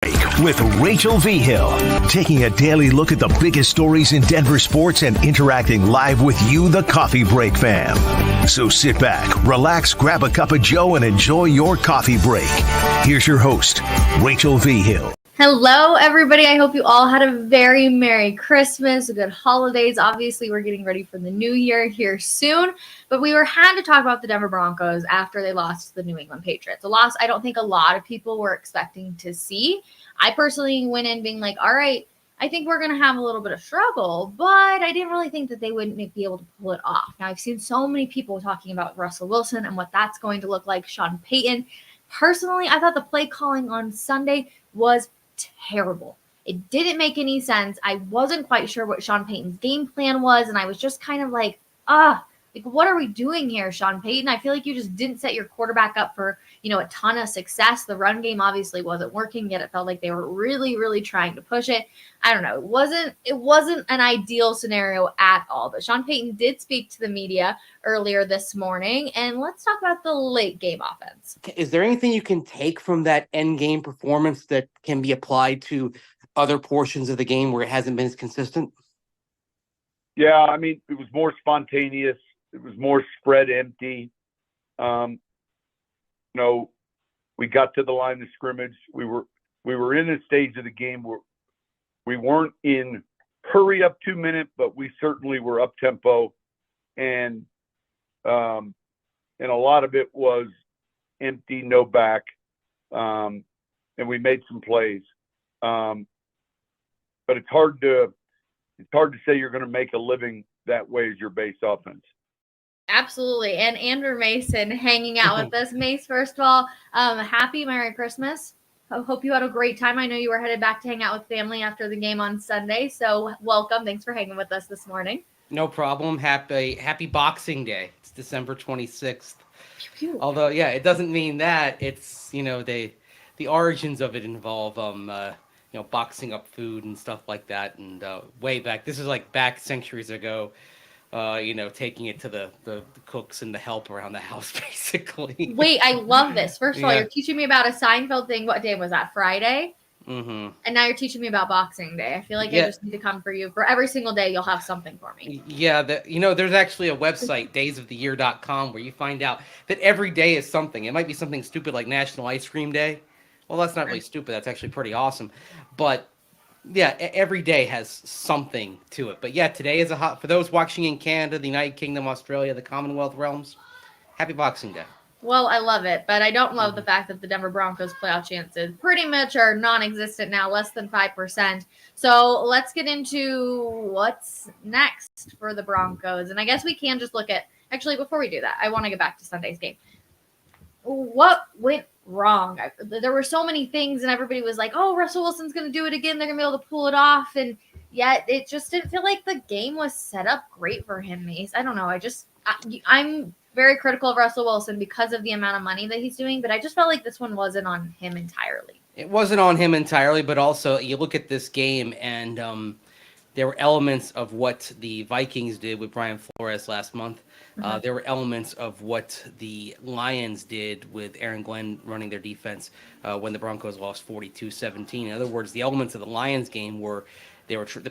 With Rachel Vigil, taking a daily look at the biggest stories in Denver sports and interacting live with you, the Coffee Break fam. So sit back, relax, grab a cup of joe, and enjoy your coffee break. Here's your host, Rachel Vigil. Hello, everybody. I hope you all had a very Merry Christmas, good holidays. Obviously, we're getting ready for the new year here soon, but we had to talk about the Denver Broncos after they lost to the New England Patriots. A loss I don't think a lot of people were expecting to see. I personally went in being like, all right, I think we're going to have a little bit of struggle, but I didn't really think that they wouldn't be able to pull it off. Now, I've seen so many people talking about Russell Wilson and what that's going to look like, Sean Payton. Personally, I thought the play calling on Sunday was terrible. It didn't make any sense. I wasn't quite sure what Sean Payton's game plan was, and I was just kind of like, what are we doing here, Sean Payton? I feel like you just didn't set your quarterback up for, a ton of success. The run game obviously wasn't working, yet it felt like they were really, really trying to push it. I don't know. It wasn't an ideal scenario at all, but Sean Payton did speak to the media earlier this morning, and let's talk about the late game offense. Is there anything you can take from that end game performance that can be applied to other portions of the game where it hasn't been as consistent? Yeah, I mean, it was more spontaneous. It was more spread empty. We got to the line of scrimmage. We were in a stage of the game where we weren't in hurry up 2 minute, but we certainly were up tempo, and a lot of it was empty, no back, and we made some plays. But it's hard to say you're going to make a living that way as your base offense. Absolutely. And Andrew Mason hanging out with us. Mace, first of all, happy Merry Christmas. I hope you had a great time. I know you were headed back to hang out with family after the game on Sunday. So welcome. Thanks for hanging with us this morning. No problem. Happy Boxing Day. It's December 26th. Although, yeah, it doesn't mean that. It's, the origins of it involve, boxing up food and stuff like that. And way back, this is like back centuries ago. Taking it to the cooks and the help around the house, basically. Wait, I love this. First of all, you're teaching me about a Seinfeld thing. What day was that? Friday? Mm-hmm. And now you're teaching me about Boxing Day. I feel like I just need to come for you. For every single day, you'll have something for me. Yeah, there's actually a website, daysoftheyear.com, where you find out that every day is something. It might be something stupid like National Ice Cream Day. Well, that's not really stupid. That's actually pretty awesome. But yeah, every day has something to it. But yeah, today is for those watching in Canada, the United Kingdom, Australia, the Commonwealth realms, happy Boxing Day. Well, I love it, but I don't love the fact that the Denver Broncos playoff chances pretty much are non-existent now, less than 5%. So let's get into what's next for the Broncos. And I guess we can just look at, actually, before we do that, I want to get back to Sunday's game. What went wrong? There were so many things, and everybody was like, oh, Russell Wilson's going to do it again. They're going to be able to pull it off. And yet it just didn't feel like the game was set up great for him, Mace. I don't know. I'm very critical of Russell Wilson because of the amount of money that he's doing, but I just felt like this one wasn't on him entirely. It wasn't on him entirely, but also you look at this game and there were elements of what the Vikings did with Brian Flores last month. There were elements of what the Lions did with Aaron Glenn running their defense when the Broncos lost 42-17. In other words, the elements of the Lions game were the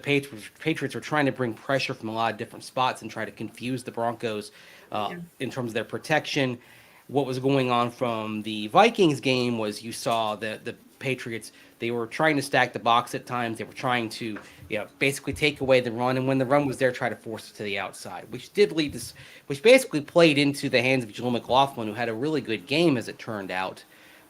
Patriots were trying to bring pressure from a lot of different spots and try to confuse the Broncos in terms of their protection. What was going on from the Vikings game was you saw the Patriots, they were trying to stack the box at times. They were trying to basically take away the run, and when the run was there, try to force it to the outside, which basically played into the hands of Jaleel McLaughlin, who had a really good game as it turned out,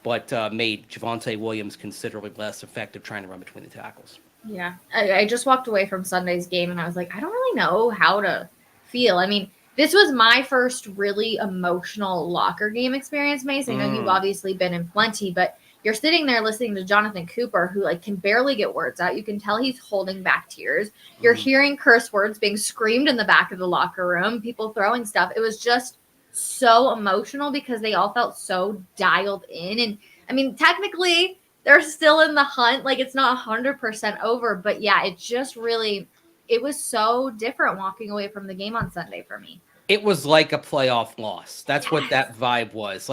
but made Javonte Williams considerably less effective trying to run between the tackles. Yeah, I just walked away from Sunday's game, and I was like, I don't really know how to feel. I mean, this was my first really emotional locker game experience, Mace. I know you've obviously been in plenty, but you're sitting there listening to Jonathan Cooper, who can barely get words out. You can tell he's holding back tears. You're hearing curse words being screamed in the back of the locker room, people throwing stuff. It was just so emotional because they all felt so dialed in. And I mean, technically they're still in the hunt. It's not 100% over, but yeah, it was so different walking away from the game on Sunday for me. It was like a playoff loss. That's what that vibe was.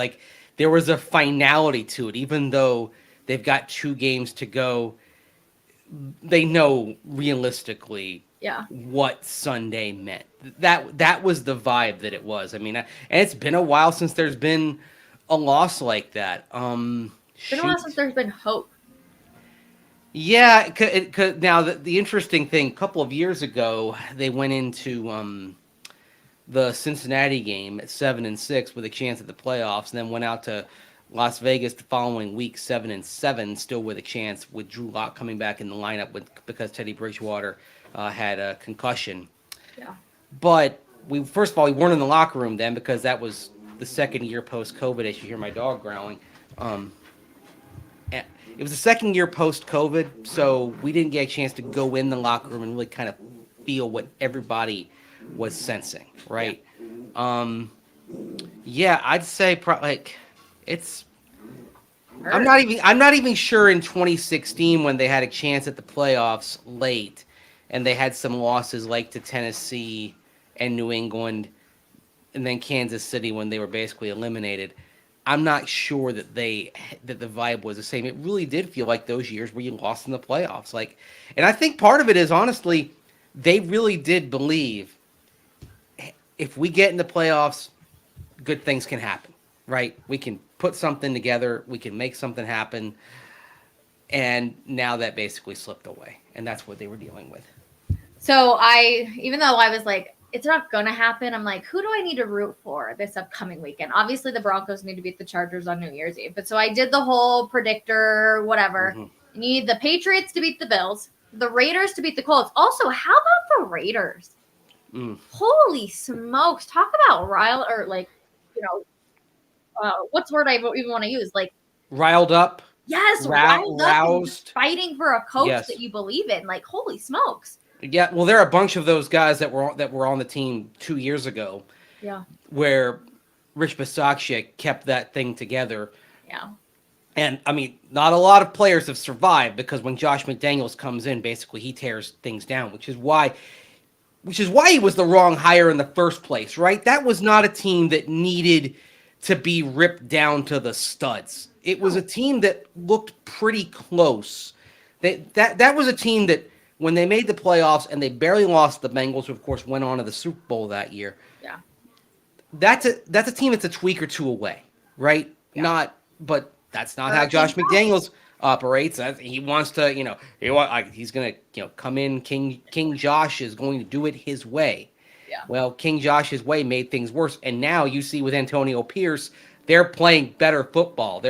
There was a finality to it, even though They've got 2 games to go. They know realistically what Sunday meant. That was the vibe that it was. I mean, and it's been a while since there's been a loss like that. It's been a while since there's been hope. Yeah, now the interesting thing, a couple of years ago, they went into the Cincinnati game at 7-6 with a chance at the playoffs, and then went out to Las Vegas the following week, 7-7, still with a chance, with Drew Lock coming back in the lineup because Teddy Bridgewater had a concussion. Yeah. But first of all, we weren't in the locker room then because that was the second year post-COVID, as you hear my dog growling. It was the second year post-COVID, so we didn't get a chance to go in the locker room and really kind of feel what everybody was sensing, right? Yeah, I'd say it's. I'm not even sure in 2016 when they had a chance at the playoffs late, and they had some losses like to Tennessee and New England, and then Kansas City when they were basically eliminated. I'm not sure that the vibe was the same. It really did feel like those years where you lost in the playoffs. And I think part of it is honestly, they really did believe if we get in the playoffs, good things can happen, right? We can put something together, we can make something happen. And now that basically slipped away, and that's what they were dealing with. So even though I was like, it's not going to happen, I'm like, who do I need to root for this upcoming weekend? Obviously, the Broncos need to beat the Chargers on New Year's Eve. But so I did the whole predictor, whatever. Mm-hmm. You need the Patriots to beat the Bills, the Raiders to beat the Colts. Also, how about the Raiders? Holy smokes. Talk about what's the word I even want to use? Riled up. Yes, riled up, roused. Fighting for a coach that you believe in. Holy smokes. Yeah, well, there are a bunch of those guys that were on the team 2 years ago. Yeah. Where Rich Bisaccia kept that thing together. Yeah. And I mean, not a lot of players have survived because when Josh McDaniels comes in, basically he tears things down, which is why he was the wrong hire in the first place, right? That was not a team that needed to be ripped down to the studs. It was a team that looked pretty close. That was a team that, when they made the playoffs and they barely lost the Bengals, who of course went on to the Super Bowl that year. Yeah. That's a team that's a tweak or two away, right? Yeah. But that's not how Josh McDaniels operates. He wants to, he's going to, come in. King Josh is going to do it his way. Yeah. Well, King Josh's way made things worse. And now you see with Antonio Pierce, they're playing better football.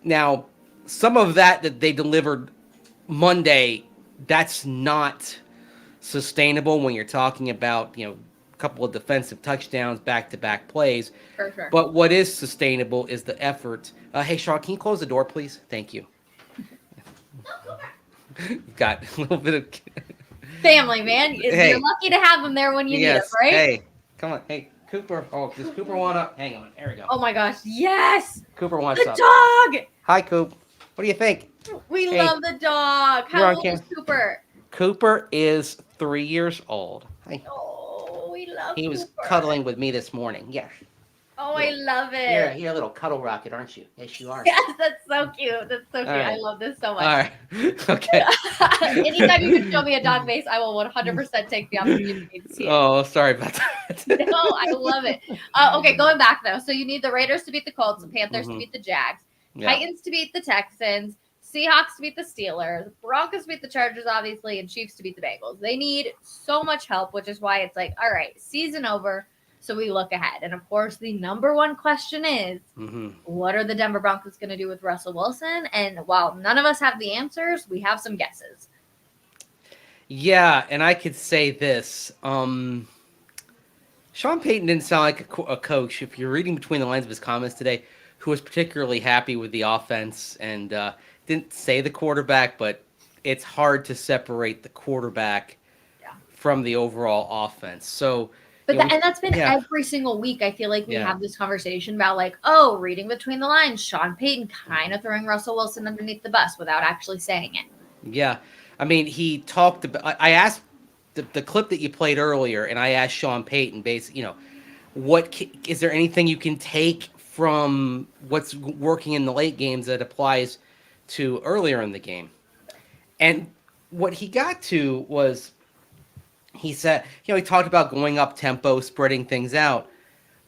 Now, some of that they delivered Monday, that's not sustainable when you're talking about, a couple of defensive touchdowns, back-to-back plays. For sure. But what is sustainable is the effort. Hey, Sean, can you close the door, please? Thank you. Got a little bit of family, man. Hey. You're lucky to have them there when you need them, right? Hey, come on. Hey, Cooper. Oh, does Cooper want up? Hang on. There we go. Oh, my gosh. Yes. Cooper wants the up. The dog. Hi, Coop. What do you think? We love the dog. How old is Cooper? Cooper is 3 years old. Hi. Oh, we love He Cooper. was cuddling with me this morning. Yes. Oh, I love it. You're a little cuddle rocket, aren't you? Yes, you are. Yes, that's so cute. That's so cute. Right. I love this so much. All right. Okay. Anytime you can show me a dog face, I will 100% take the opportunity to see it. Oh, sorry about that. No, I love it. Okay, going back, though. So you need the Raiders to beat the Colts, the Panthers to beat the Jags, Titans to beat the Texans, Seahawks to beat the Steelers, Broncos to beat the Chargers, obviously, and Chiefs to beat the Bengals. They need so much help, which is why it's all right, season over. So we look ahead. And, of course, the number one question is, what are the Denver Broncos going to do with Russell Wilson? And while none of us have the answers, we have some guesses. Yeah, and I could say this. Sean Payton didn't sound like a coach, if you're reading between the lines of his comments today, who was particularly happy with the offense and didn't say the quarterback, but it's hard to separate the quarterback from the overall offense. So... and that's been every single week. I feel like we have this conversation about reading between the lines, Sean Payton kind of throwing Russell Wilson underneath the bus without actually saying it. Yeah. I mean, he talked about, I asked the clip that you played earlier, and I asked Sean Payton, is there anything you can take from what's working in the late games that applies to earlier in the game. And what he got to was, he said, he talked about going up tempo, spreading things out,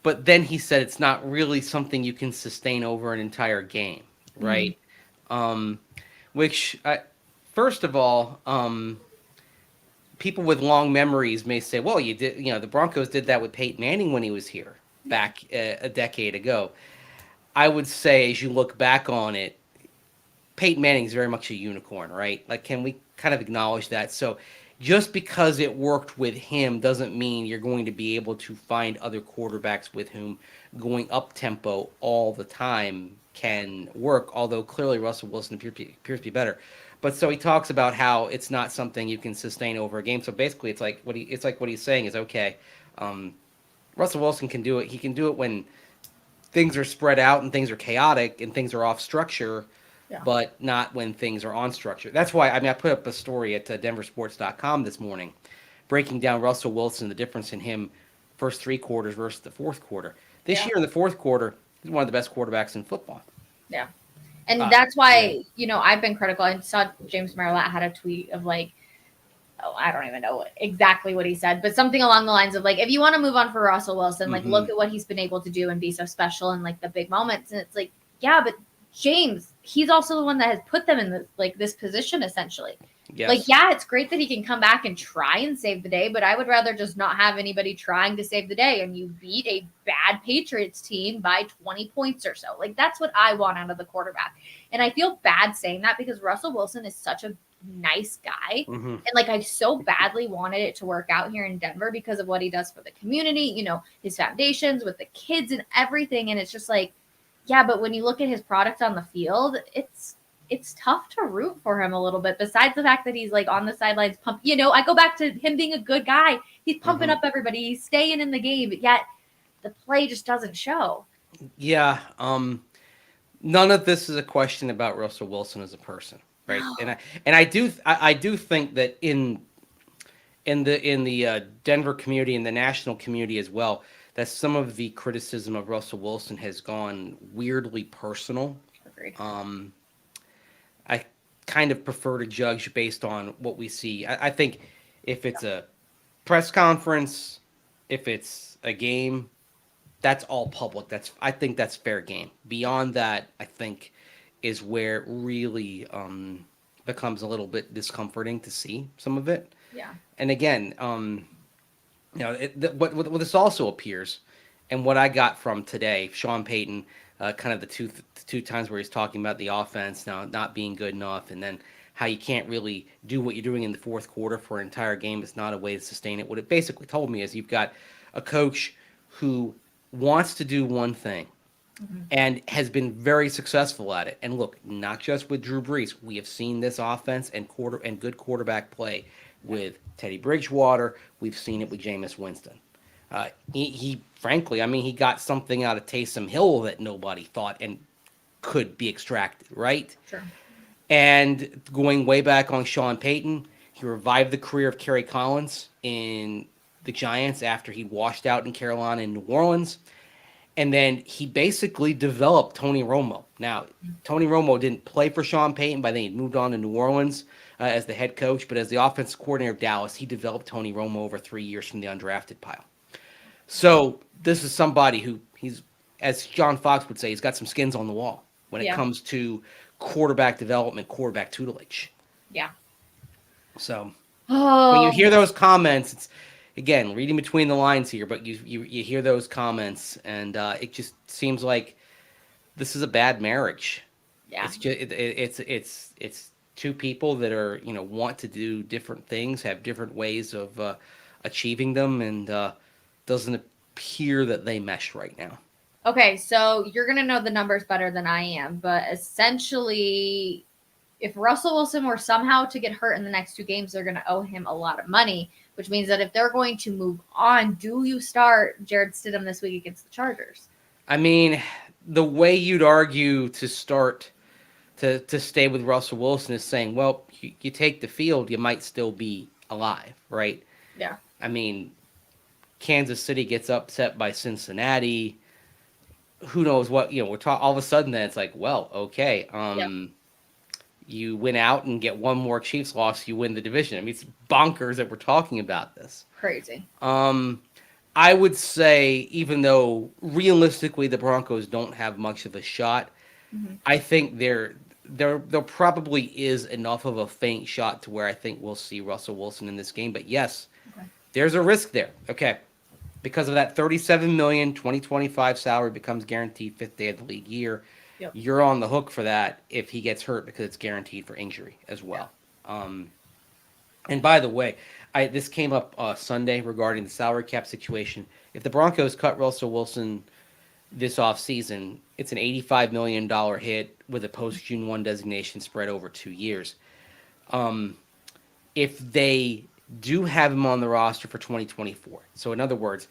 but then he said it's not really something you can sustain over an entire game, right? Which, first of all, people with long memories may say, well, the Broncos did that with Peyton Manning when he was here back a decade ago. I would say, as you look back on it, Peyton Manning is very much a unicorn, right? Like, can we kind of acknowledge that? So just because it worked with him doesn't mean you're going to be able to find other quarterbacks with whom going up tempo all the time can work, although clearly Russell Wilson appears to be better. But so he talks about how it's not something you can sustain over a game. So basically it's like what he's saying is, okay, Russell Wilson can do it. He can do it when things are spread out and things are chaotic and things are off structure, but not when things are on structure. That's why, I put up a story at denversports.com this morning breaking down Russell Wilson, the difference in him first three quarters versus the fourth quarter. This year in the fourth quarter, he's one of the best quarterbacks in football. Yeah. And that's why, I've been critical. I saw James Merlot had a tweet of I don't even know exactly what he said, but something along the lines of if you want to move on for Russell Wilson, look at what he's been able to do and be so special in the big moments. And it's yeah, but James, he's also the one that has put them in this position essentially. Yes. It's great that he can come back and try and save the day, but I would rather just not have anybody trying to save the day. And you beat a bad Patriots team by 20 points or so. That's what I want out of the quarterback. And I feel bad saying that because Russell Wilson is such a nice guy. And I so badly wanted it to work out here in Denver because of what he does for the community, his foundations with the kids and everything. And it's just yeah, but when you look at his product on the field, it's tough to root for him a little bit. Besides the fact that he's on the sidelines, I go back to him being a good guy. He's pumping up everybody. He's staying in the game, but yet the play just doesn't show. Yeah. None of this is a question about Russell Wilson as a person, right? No. And I do think that in the Denver community and the national community as well, that some of the criticism of Russell Wilson has gone weirdly personal. Agreed. I kind of prefer to judge based on what we see. I think if it's a press conference, if it's a game, that's all public. I think that's fair game. Beyond that, I think is where it really becomes a little bit discomforting to see some of it. Yeah. And again, what this also appears, and what I got from today, Sean Payton, kind of the two times where he's talking about the offense now not being good enough, and then how you can't really do what you're doing in the fourth quarter for an entire game. It's not a way to sustain it. What it basically told me is you've got a coach who wants to do one thing and has been very successful at it. And look, not just with Drew Brees. We have seen this offense and good quarterback play with Teddy Bridgewater. We've seen it with Jameis Winston. He frankly, he got something out of Taysom Hill that nobody thought and could be extracted, right? Sure. And going way back on Sean Payton, he revived the career of Kerry Collins in the Giants after he washed out in Carolina and New Orleans. And then he basically developed Tony Romo. Now, Tony Romo didn't play for Sean Payton, but then he moved on to New Orleans as the head coach. But as the offensive coordinator of Dallas, he developed Tony Romo over 3 years from the undrafted pile. So this is somebody who he's, as John Fox would say, he's got some skins on the wall when it comes to quarterback development, quarterback tutelage. Yeah. So when you hear those comments, it's, again, reading between the lines here, but you hear those comments, and it just seems like this is a bad marriage. Yeah. It's just it's two people that are want to do different things, have different ways of achieving them, and doesn't appear that they mesh right now. Okay, so you're gonna know the numbers better than I am, but essentially, if Russell Wilson were somehow to get hurt in the next two games, they're gonna owe him a lot of money. Which means that if they're going to move on, do you start Jared Stidham this week against the Chargers? The way you'd argue to start to stay with Russell Wilson is saying, well, you take the field, you might still be alive, right? Yeah. Kansas City gets upset by Cincinnati. Who knows what, we're talking all of a sudden then it's like, well, okay. You win out and get one more Chiefs loss, you win the division. I mean, it's bonkers that we're talking about this. Crazy. I would say, even though realistically the Broncos don't have much of a shot, I think there probably is enough of a faint shot to where I think we'll see Russell Wilson in this game. But yes, there's a risk there. Okay. Because of that $37 million 2025 salary becomes guaranteed fifth day of the league year. Yep. You're on the hook for that if he gets hurt because it's guaranteed for injury as well. And by the way, this came up Sunday regarding the salary cap situation. If the Broncos cut Russell Wilson this offseason, it's an $85 million hit with a post-June 1 designation spread over 2 years. If they do have him on the roster for 2024, so in other words,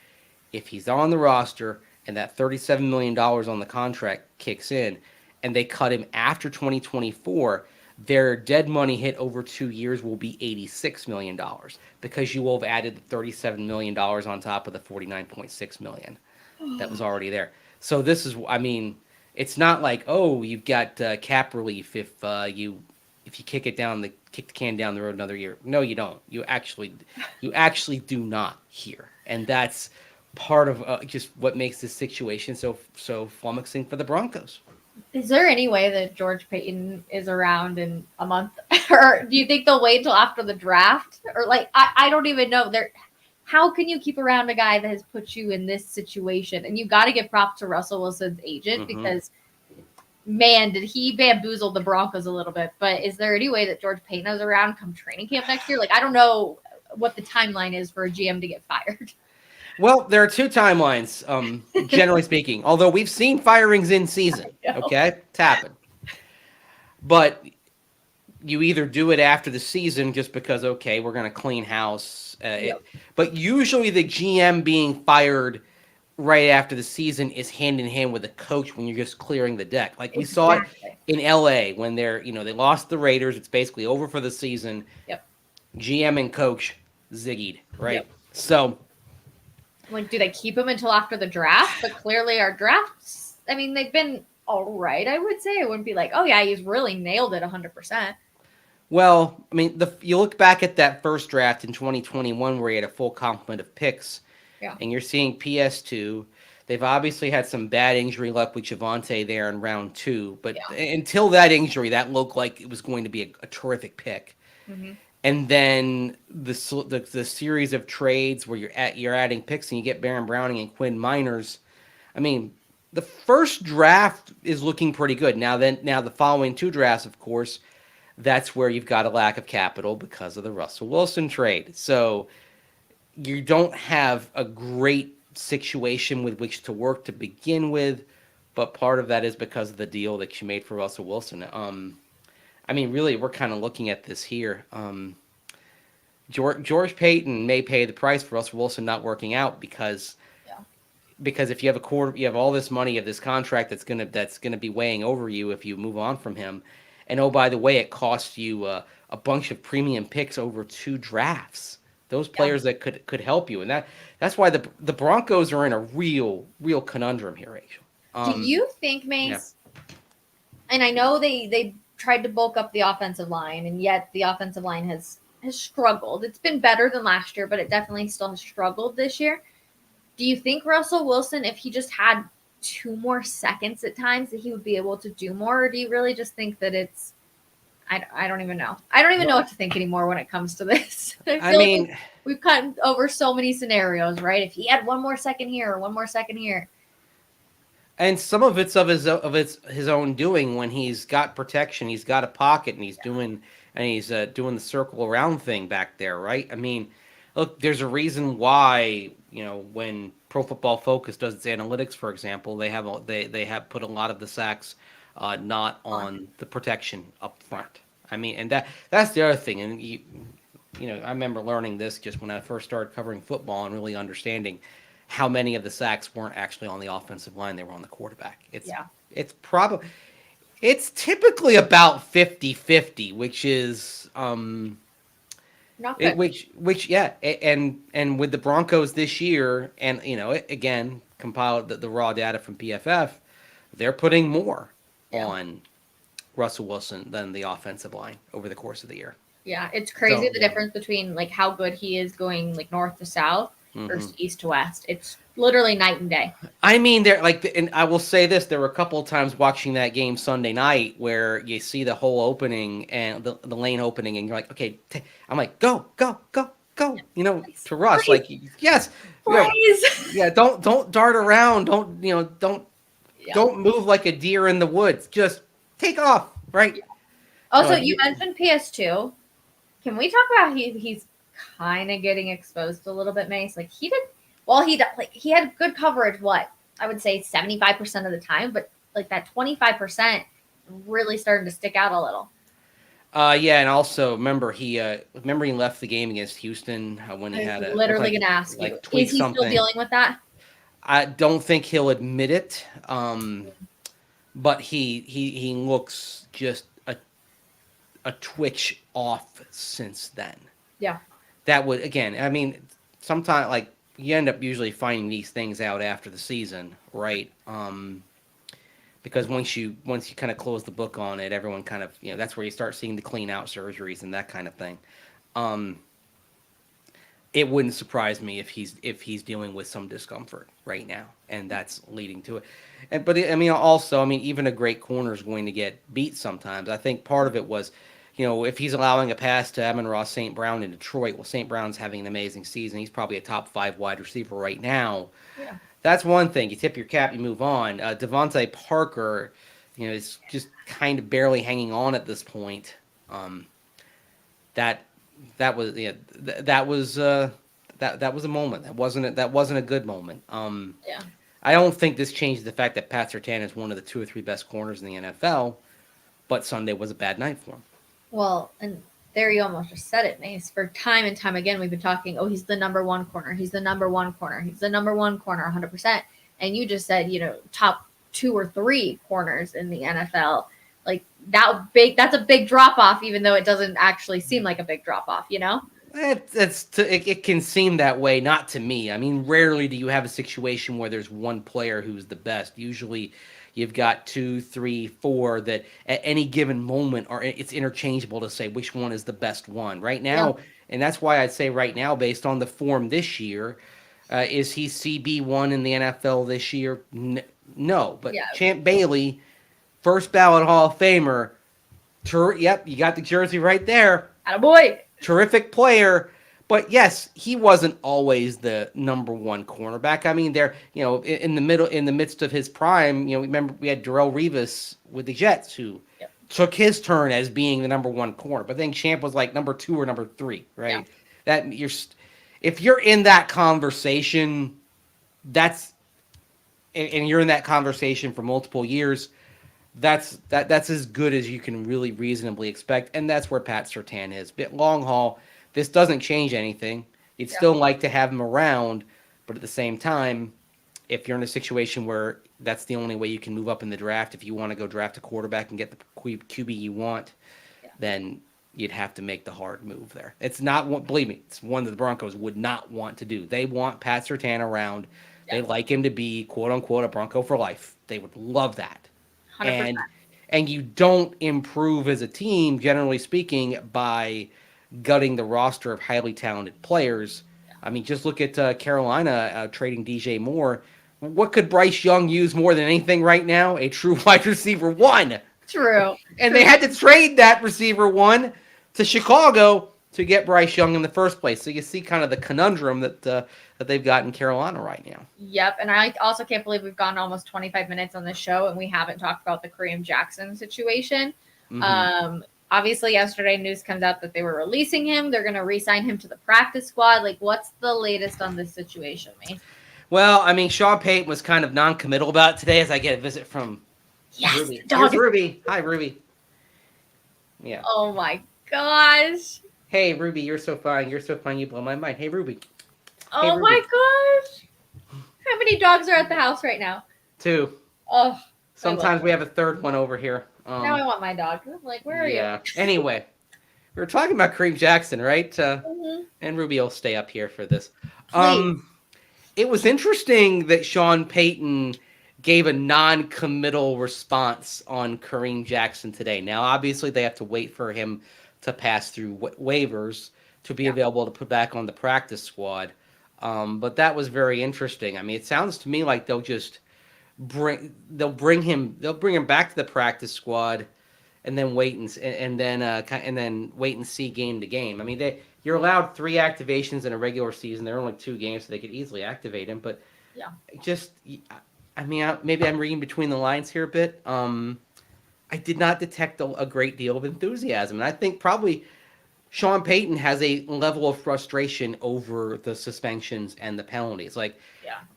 if he's on the roster and that $37 million on the contract kicks in and they cut him after 2024, their dead money hit over 2 years will be $86 million because you will have added the $37 million on top of the $49.6 million that was already there. So this is, I mean, it's not like, oh, you've got cap relief if you kick the can down the road another year. No, you don't. You actually do not here, and that's part of just what makes this situation so flummoxing for the Broncos. Is there any way that George Payton is around in a month? Or do you think they'll wait until after the draft? Or I don't even know. How can you keep around a guy that has put you in this situation? And you got to give props to Russell Wilson's agent because, man, did he bamboozle the Broncos a little bit. But is there any way that George Payton is around come training camp next year? I don't know what the timeline is for a GM to get fired. Well, there are two timelines, generally speaking, although we've seen firings in season. Okay, it's happened. But you either do it after the season just because, okay, we're going to clean house. But usually the GM being fired right after the season is hand in hand with the coach when you're just clearing the deck. We saw it in LA when they lost the Raiders. It's basically over for the season. Yep. GM and coach ziggied, right? Yep. So, do they keep him until after the draft? But clearly our drafts, I mean, they've been all right, I would say. It wouldn't be like, oh, yeah, he's really nailed it 100%. Well, I mean, you look back at that first draft in 2021 where he had a full complement of picks, and you're seeing PS2. They've obviously had some bad injury luck with Javonte there in round 2, but until that injury, that looked like it was going to be a terrific pick. Mm-hmm. And then the series of trades where you're adding picks and you get Baron Browning and Quinn Miners. I mean, the first draft is looking pretty good. Now the following 2 drafts, of course, that's where you've got a lack of capital because of the Russell Wilson trade. So you don't have a great situation with which to work to begin with, but part of that is because of the deal that you made for Russell Wilson. I mean, really, we're kind of looking at this here. George Payton may pay the price for Russell Wilson not working out because if you have you have all this money of this contract that's gonna be weighing over you if you move on from him. And oh, by the way, it costs you a bunch of premium picks over 2 drafts. Those players that could help you, and that's why the Broncos are in a real conundrum here, Rachel. Do you think, Mace? Yeah. And I know they tried to bulk up the offensive line, and yet the offensive line has struggled. It's been better than last year, but it definitely still has struggled this year. Do you think Russell Wilson, if he just had 2 more seconds at times, that he would be able to do more? Or do you really just think that it's, I don't even know. I don't even know what to think anymore when it comes to this. I mean, like we've gotten over so many scenarios, right? If he had 1 more second here or 1 more second here. And some of it's his own doing when he's got protection, he's got a pocket, and he's doing the circle around thing back there, right? I mean, look, there's a reason why, when Pro Football Focus does its analytics, for example, they have put a lot of the sacks not on the protection up front. I mean, and that's the other thing. And I remember learning this just when I first started covering football and really understanding how many of the sacks weren't actually on the offensive line; they were on the quarterback. It's typically about 50-50, which is not good. And with the Broncos this year, and again, compiled the raw data from PFF, they're putting more on Russell Wilson than the offensive line over the course of the year. Yeah, it's crazy So, the difference between like how good he is going like north to south versus mm-hmm. east to west. It's literally night and day. I mean, and I will say this: there were a couple of times watching that game Sunday night where you see the whole opening and the lane opening, and you're like, okay, I'm like, go, go, go, go, Please, to Russ, please, like, yes, please. yeah, don't dart around, don't Yeah. move like a deer in the woods, just take off, right? Also, you mentioned PS2. Can we talk about he's kind of getting exposed a little bit, Mace? Like he had good coverage. What I would say 75% of the time, but like that 25% really started to stick out a little. Yeah, and also remember he left the game against Houston when he had literally gonna ask you, tweak is he something. still dealing with that? I don't think he'll admit it, but he looks just a twitch off since then. Yeah. That would, again, I mean, sometimes like you end up usually finding these things out after the season, right? Because once you kind of close the book on it, everyone kind of, that's where you start seeing the clean out surgeries and that kind of thing. It wouldn't surprise me if he's dealing with some discomfort right now, and that's leading to it. But I mean, also, even a great corner is going to get beat sometimes. I think part of it was, if he's allowing a pass to Amon-Ra St. Brown in Detroit, well, St. Brown's having an amazing season. He's probably a top 5 wide receiver right now. Yeah. That's one thing. You tip your cap, you move on. Devontae Parker, is just kind of barely hanging on at this point. That was a moment. That wasn't a good moment. Yeah. I don't think this changes the fact that Pat Surtain is one of the 2 or 3 best corners in the NFL, but Sunday was a bad night for him. Well, and there you almost just said it, Mace. For time and time again, we've been talking, he's the number 1 corner. He's the number 1 corner. He's the number 1 corner, 100%. And you just said, top 2 or 3 corners in the NFL. Like that's a big drop off, even though it doesn't actually seem like a big drop off, It can seem that way, not to me. I mean, rarely do you have a situation where there's one player who's the best. Usually you've got 2, 3, 4 that at any given moment it's interchangeable to say which one is the best one. Right now, and that's why I'd say right now, based on the form this year, is he CB1 in the NFL this year? No, but Champ Bailey, first ballot Hall of Famer. Yep, you got the jersey right there. Attaboy. Terrific player, but yes, he wasn't always the number 1 cornerback. I mean, in the midst of his prime, remember we had Darrelle Revis with the Jets who took his turn as being the number 1 corner, but then Champ was like number 2 or number 3, right? Yeah. If you're in that conversation, and you're in that conversation for multiple years, that's as good as you can really reasonably expect, and that's where Pat Surtain is. But long haul, this doesn't change anything. You'd still like to have him around, but at the same time, if you're in a situation where that's the only way you can move up in the draft, if you want to go draft a quarterback and get the QB you want, then you'd have to make the hard move there. It's not, believe me, it's one that the Broncos would not want to do. They want Pat Surtain around. They like him to be, quote unquote, a Bronco for life. They would love that. 100%. And you don't improve as a team, generally speaking, by gutting the roster of highly talented players. I mean, just look at Carolina trading DJ Moore. What could Bryce Young use more than anything right now? A true wide receiver 1. True. And they had to trade that receiver 1 to Chicago to get Bryce Young in the first place. So you see kind of the conundrum that they've got in Carolina right now. Yep, and I also can't believe we've gone almost 25 minutes on this show and we haven't talked about the Kareem Jackson situation. Mm-hmm. Obviously, yesterday news comes out that they were releasing him. They're going to re-sign him to the practice squad. Like, what's the latest on this situation, Mace? Well, I mean, Sean Payton was kind of non-committal about it today as I get a visit from Ruby. Here's Ruby. Hi, Ruby. Yeah. Oh, my gosh. Hey, Ruby, you're so fine. You're so fine. You blow my mind. Hey, Ruby. Oh, hey, Ruby. my gosh. How many dogs are at the house right now? 2. Oh. Sometimes we have a third one over here. Now I want my dog. I'm like, where are you? Yeah. Anyway, we were talking about Kareem Jackson, right? And Ruby will stay up here for this. Please. It was interesting that Sean Payton gave a non-committal response on Kareem Jackson today. Now, obviously, they have to wait for him to pass through waivers to be available to put back on the practice squad. But that was very interesting. I mean, it sounds to me like they'll bring him back to the practice squad and then wait and then wait and see game to game. I mean, you're allowed 3 activations in a regular season. There are only 2 games, so they could easily activate him. But I mean, maybe I'm reading between the lines here a bit. I did not detect a great deal of enthusiasm, and I think probably Sean Payton has a level of frustration over the suspensions and the penalties.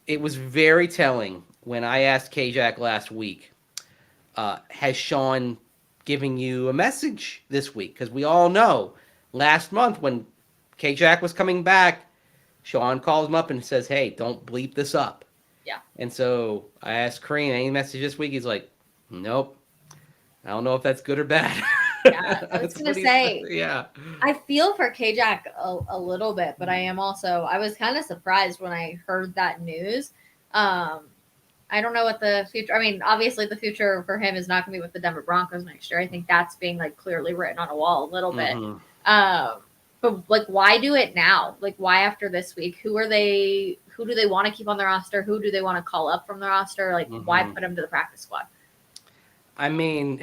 It was very telling when I asked K-Jack last week, has Sean giving you a message this week? Because we all know last month when K-Jack was coming back, Sean calls him up and says, hey, don't bleep this up. Yeah. And so I asked Kareem, any message this week? He's like, nope. I don't know if that's good or bad. Yeah, I was going to say, yeah. I feel for K-Jack a little bit, but I was kind of surprised when I heard that news. I don't know what the future, I mean, obviously the future for him is not going to be with the Denver Broncos next year. I think that's being clearly written on a wall a little bit. But why do it now? Why after this week? Who do they want to keep on the roster? Who do they want to call up from the roster? Why put him to the practice squad? I mean,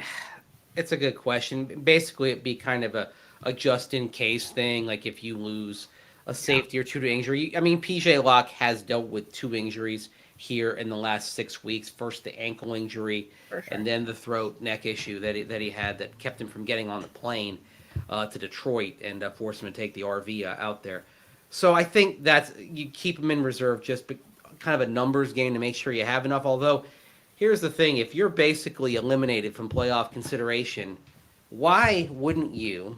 it's a good question. Basically, it'd be kind of a just-in-case thing, if you lose a safety or 2 to injury. I mean, PJ Locke has dealt with 2 injuries here in the last 6 weeks. First, the ankle injury, and then the throat neck issue that he had that kept him from getting on the plane to Detroit and forced him to take the RV out there. So I think you keep him in reserve, just kind of a numbers game to make sure you have enough. Although, here's the thing: if you're basically eliminated from playoff consideration, why wouldn't you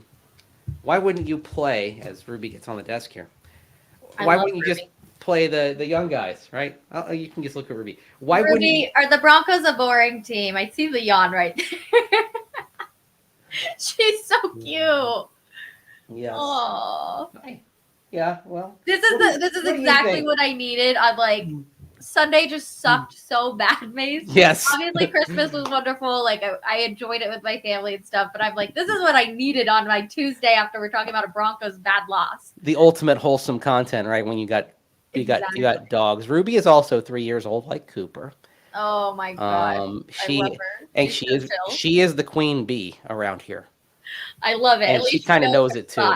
play? As Ruby gets on the desk here, why wouldn't you just play the young guys, right? You can just look at Ruby. Why Ruby, wouldn't you? Are the Broncos a boring team? I see the yawn right there. She's so cute. Yes. Oh. Yeah. Well. This is exactly what I needed. I'm Sunday just sucked so bad, Mace. Yes. Obviously, Christmas was wonderful. I enjoyed it with my family and stuff. But I'm this is what I needed on my Tuesday after we're talking about a Broncos bad loss. The ultimate wholesome content, right? When you got dogs. Ruby is also 3 years old, like Cooper. Oh my God. I love her. And she is the queen bee around here. I love it. And she kind of knows it too.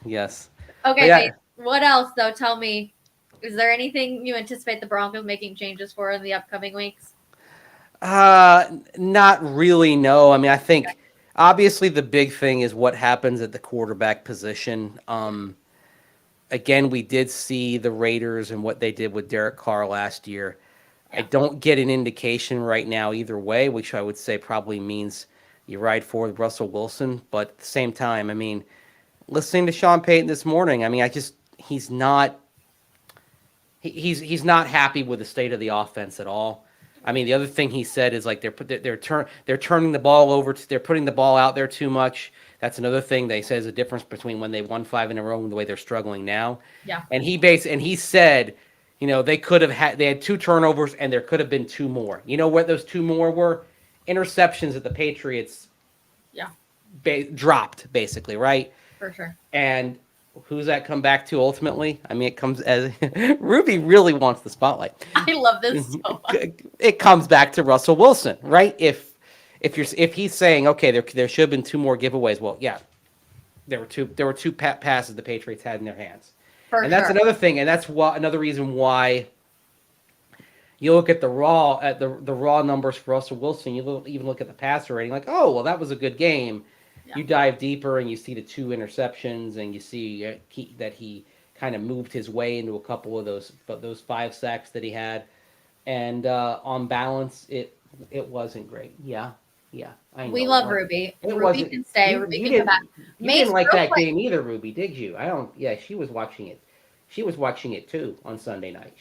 Yes. Okay, Mace, what else though? Tell me. Is there anything you anticipate the Broncos making changes for in the upcoming weeks? Not really, no. I mean, I think obviously the big thing is what happens at the quarterback position. Again, we did see the Raiders and what they did with Derek Carr last year. I don't get an indication right now either way, which I would say probably means you ride forward with Russell Wilson. But at the same time, I mean, listening to Sean Payton this morning, I mean, he's not happy with the state of the offense at all. I mean, the other thing he said is they're turning the ball over. They're putting the ball out there too much. That's another thing they say is a difference between when they won 5 in a row and the way they're struggling now. Yeah. And he said, they had 2 turnovers and there could have been 2 more. You know what those 2 more were? Interceptions that the Patriots dropped, basically, right? For sure. And who's that come back to ultimately? I mean, it comes as Ruby really wants the spotlight. I love this so much. It comes back to Russell Wilson, right? If he's saying, okay, there should have been 2 more giveaways. Well, yeah, there were 2 passes the Patriots had in their hands. That's another thing, and that's another reason why you look at the raw numbers for Russell Wilson. You even look at the passer rating, oh, well, that was a good game. Yeah. You dive deeper and you see the 2 interceptions, and you see that he kind of moved his way into a couple of those 5 sacks that he had, and on balance, it wasn't great. Yeah. I know. We love Ruby. Ruby can stay. Ruby can come back. You didn't like that game either, Ruby, did you? I don't. Yeah, she was watching it. She was watching it too on Sunday night.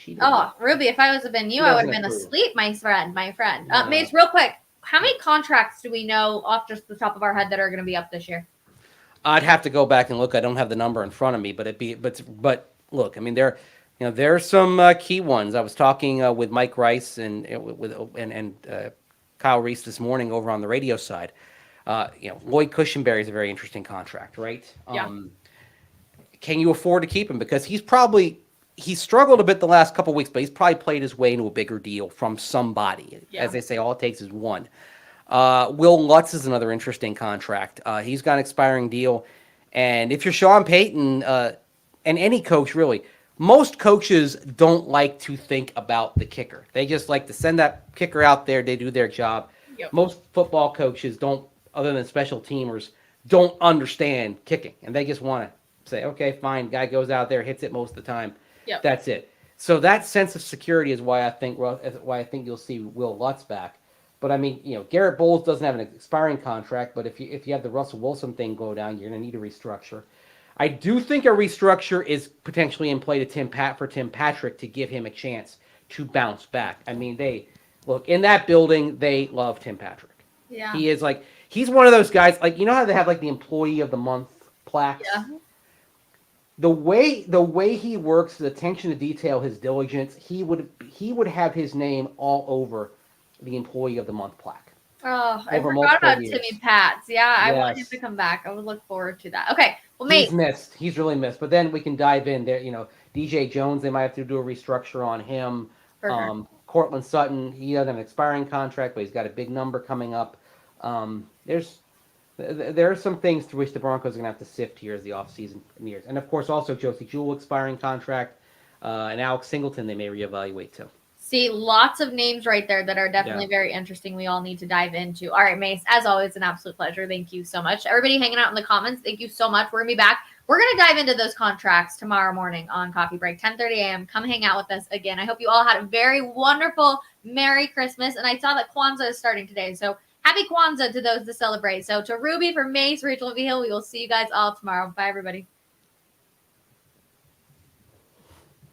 Ruby, if I was been you, I would have been asleep, my friend. Mace, real quick, how many contracts do we know off just the top of our head that are going to be up this year? I'd have to go back and look. I don't have the number in front of me, but look, I mean, there are some key ones. I was talking with Mike Rice and Kyle Reese this morning over on the radio side. Lloyd Cushenberry is a very interesting contract, right? Yeah. Can you afford to keep him? Because he's struggled a bit the last couple of weeks, but he's probably played his way into a bigger deal from somebody. Yeah. As they say, all it takes is one. Will Lutz is another interesting contract. He's got an expiring deal. And if you're Sean Payton, and any coach really, most coaches don't like to think about the kicker. They just like to send that kicker out there. They do their job. Yep. Most football coaches don't, other than special teamers, don't understand kicking. And they just want to say, okay, fine, guy goes out there, hits it most of the time. Yep. That's it. So that sense of security is why I think you'll see Will Lutz back. But I mean, Garrett Bowles doesn't have an expiring contract, but if you have the Russell Wilson thing go down, you're going to need a restructure. I do think a restructure is potentially in play to Tim Patrick to give him a chance to bounce back. I mean, in that building, they love Tim Patrick. Yeah. He's one of those guys, how they have the employee of the month plaques? Yeah. The way he works, the attention to detail, his diligence, he would have his name all over the employee of the month plaque. Oh, I forgot about years. Timmy Pats. Yeah, I Yes. want him to come back. I would look forward to that. Okay, well, mate. He's missed. He's really missed. But then we can dive in there. DJ Jones, they might have to do a restructure on him. For sure. Courtland Sutton, he doesn't have an expiring contract, but he's got a big number coming up. There are some things through which the Broncos are going to have to sift here as the offseason nears. And, of course, also Josie Jewell expiring contract, and Alex Singleton they may reevaluate too. See, lots of names right there that are definitely very interesting. We all need to dive into. All right, Mace, as always, an absolute pleasure. Thank you so much. Everybody hanging out in the comments, thank you so much. We're going to be back. We're going to dive into those contracts tomorrow morning on Coffee Break, 10:30 a.m. Come hang out with us again. I hope you all had a very wonderful Merry Christmas. And I saw that Kwanzaa is starting today. So happy Kwanzaa to those to celebrate. So to Ruby, for Mace, Rachel Vigil, we will see you guys all tomorrow. Bye, everybody.